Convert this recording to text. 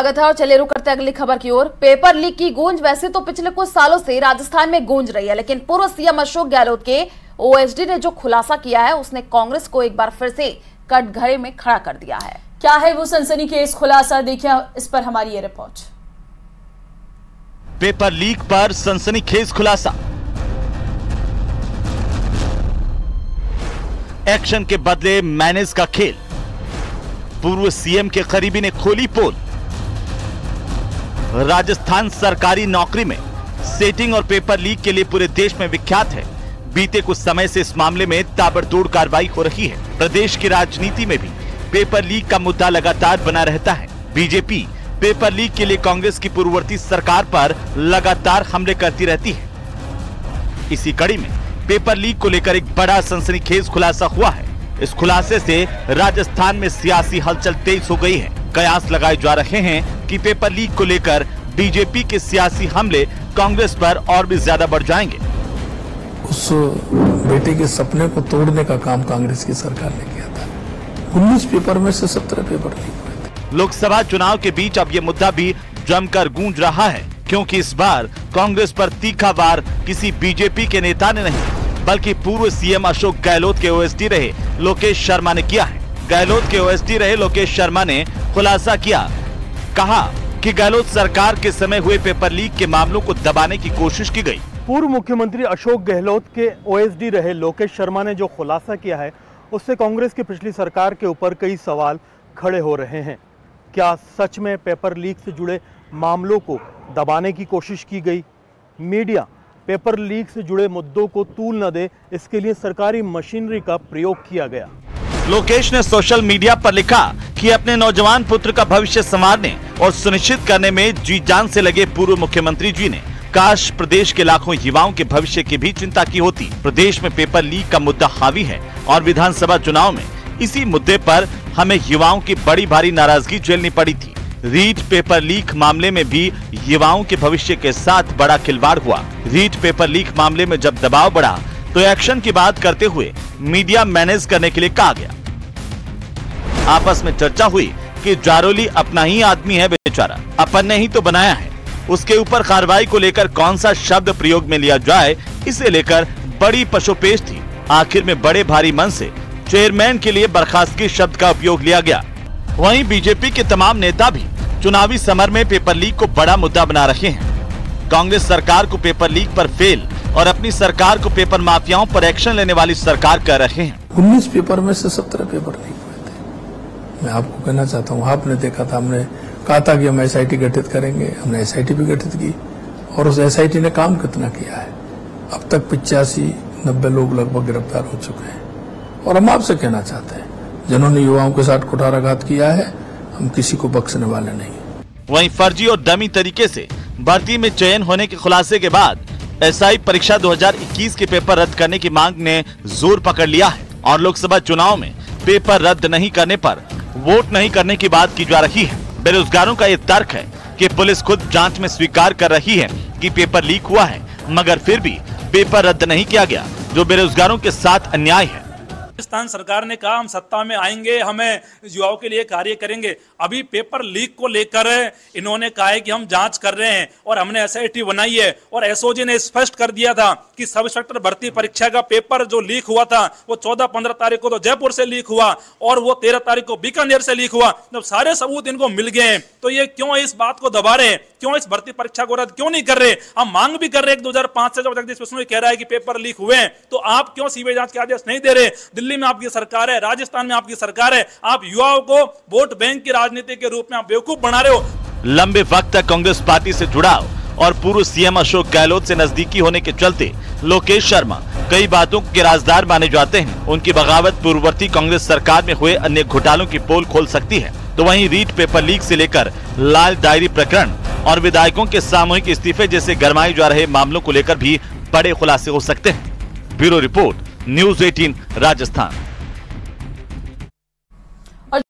स्वागत है और चलिए रुक करते हैं अगली खबर की ओर। पेपर लीक की गूंज वैसे तो पिछले कुछ सालों से राजस्थान में गूंज रही है, लेकिन पूर्व सीएम अशोक गहलोत के ओएसडी ने जो खुलासा किया है उसने कांग्रेस को एक बार फिर से कटघरे में खड़ा कर दिया है। क्या है वो सनसनीखेज खुलासा, देखिए इस पर हमारी ये रिपोर्ट। पेपर लीक पर सनसनीखेज खुलासा। एक्शन के बदले मैनेज का खेल। पूर्व सीएम के करीबी ने खोली पोल। राजस्थान सरकारी नौकरी में सेटिंग और पेपर लीक के लिए पूरे देश में विख्यात है। बीते कुछ समय से इस मामले में ताबड़तोड़ कार्रवाई हो रही है। प्रदेश की राजनीति में भी पेपर लीक का मुद्दा लगातार बना रहता है। बीजेपी पेपर लीक के लिए कांग्रेस की पूर्ववर्ती सरकार पर लगातार हमले करती रहती है। इसी कड़ी में पेपर लीक को लेकर एक बड़ा सनसनीखेज खुलासा हुआ है। इस खुलासे से राजस्थान में सियासी हलचल तेज हो गई है। कयास लगाए जा रहे हैं कि पेपर लीक को लेकर बीजेपी के सियासी हमले कांग्रेस पर और भी ज्यादा बढ़ जाएंगे। उस बेटे के सपने को तोड़ने का काम कांग्रेस की सरकार ने किया था। 19 पेपर में से 17 पेपर लीक हुए थे। लोकसभा चुनाव के बीच अब ये मुद्दा भी जमकर गूंज रहा है, क्योंकि इस बार कांग्रेस पर तीखा वार किसी बीजेपी के नेता ने नहीं, बल्कि पूर्व सीएम अशोक गहलोत के ओएसडी रहे लोकेश शर्मा ने किया है। गहलोत के ओएसडी रहे लोकेश शर्मा ने खुलासा किया, कहा कि गहलोत सरकार के समय हुए पेपर लीक के मामलों को दबाने की कोशिश की गई। पूर्व मुख्यमंत्री अशोक गहलोत के ओएसडी रहे लोकेश शर्मा ने जो खुलासा किया है उससे कांग्रेस की पिछली सरकार के ऊपर कई सवाल खड़े हो रहे हैं। क्या सच में पेपर लीक से जुड़े मामलों को दबाने की कोशिश की गई? मीडिया पेपर लीक से जुड़े मुद्दों को तूल न दे, इसके लिए सरकारी मशीनरी का प्रयोग किया गया। लोकेश ने सोशल मीडिया पर लिखा कि अपने नौजवान पुत्र का भविष्य संवारने और सुनिश्चित करने में जी जान से लगे पूर्व मुख्यमंत्री जी ने काश प्रदेश के लाखों युवाओं के भविष्य की भी चिंता की होती। प्रदेश में पेपर लीक का मुद्दा हावी है और विधानसभा चुनाव में इसी मुद्दे पर हमें युवाओं की बड़ी भारी नाराजगी झेलनी पड़ी थी। रीट पेपर लीक मामले में भी युवाओं के भविष्य के साथ बड़ा खिलवाड़ हुआ। रीट पेपर लीक मामले में जब दबाव बढ़ा तो एक्शन की बात करते हुए मीडिया मैनेज करने के लिए कहा गया। आपस में चर्चा हुई कि जारोली अपना ही आदमी है, बेचारा अपन ने ही तो बनाया है, उसके ऊपर कार्रवाई को लेकर कौन सा शब्द प्रयोग में लिया जाए, इसे लेकर बड़ी पशोपेश थी। आखिर में बड़े भारी मन से चेयरमैन के लिए बर्खास्तगी शब्द का उपयोग लिया गया। वहीं बीजेपी के तमाम नेता भी चुनावी समर में पेपर लीक को बड़ा मुद्दा बना रहे हैं। कांग्रेस सरकार को पेपर लीक पर फेल और अपनी सरकार को पेपर माफियाओं पर एक्शन लेने वाली सरकार कह रहे हैं। 19 पेपर में से 17 पेपर लीक हुए थे। मैं आपको कहना चाहता हूँ, आपने देखा था, हमने कहा था कि हम एसआईटी गठित करेंगे, हमने एसआईटी भी गठित की और उस एसआईटी ने काम कितना किया है। अब तक 85-90 लोग लगभग गिरफ्तार हो चुके हैं। और हम आपसे कहना चाहते हैं, जिन्होंने युवाओं के साथ कुठाराघात किया है, हम किसी को बख्शने वाले नहीं। वहीं फर्जी और डमी तरीके से भर्ती में चयन होने के खुलासे के बाद एसआई परीक्षा 2021 के पेपर रद्द करने की मांग ने जोर पकड़ लिया है और लोकसभा चुनाव में पेपर रद्द नहीं करने पर वोट नहीं करने की बात की जा रही है। बेरोजगारों का ये तर्क है कि पुलिस खुद जांच में स्वीकार कर रही है कि पेपर लीक हुआ है, मगर फिर भी पेपर रद्द नहीं किया गया, जो बेरोजगारों के साथ अन्याय है। राजस्थान सरकार ने कहा हम सत्ता में आएंगे, हमें युवाओं के लिए कार्य करेंगे। अभी पेपर लीक को लेकर इन्होंने कहा है कि हम जांच कर रहे हैं और हमने एसआईटी बनाई है और एसओजी ने स्पष्ट कर दिया था कि सब इंस्पेक्टर भर्ती परीक्षा का पेपर जो लीक हुआ था वो 14-15 तारीख को तो जयपुर से लीक हुआ और वो 13 तारीख को बीकानेर से लीक हुआ। जब सारे सबूत इनको मिल गए हैं तो ये क्यों इस बात को दबा रहे हैं, क्यों इस भर्ती परीक्षा को रद्द क्यों नहीं कर रहे? हम मांग भी कर रहे हैं 2005 से जब जगदीश मुखी कह रहा है कि पेपर लीक हुए हैं, तो आप क्यों सीबीआई जांच के आदेश नहीं दे रहे? दिल्ली में आपकी सरकार है, राजस्थान में आपकी सरकार है, आप युवाओं को वोट बैंक की राजनीति के रूप में आप बेवकूफ बना रहे हो। लंबे वक्त तक कांग्रेस पार्टी से जुड़ाव और पूर्व सीएम अशोक गहलोत से नजदीकी होने के चलते लोकेश शर्मा कई बातों के राजदार माने जाते हैं। उनकी बगावत पूर्ववर्ती कांग्रेस सरकार में हुए अन्य घोटालों की पोल खोल सकती है। तो वहीं रीट पेपर लीक से लेकर लाल डायरी प्रकरण और विधायकों के सामूहिक इस्तीफे जैसे गरमाए जा रहे मामलों को लेकर भी बड़े खुलासे हो सकते हैं। Bureau report, news 18 Rajasthan.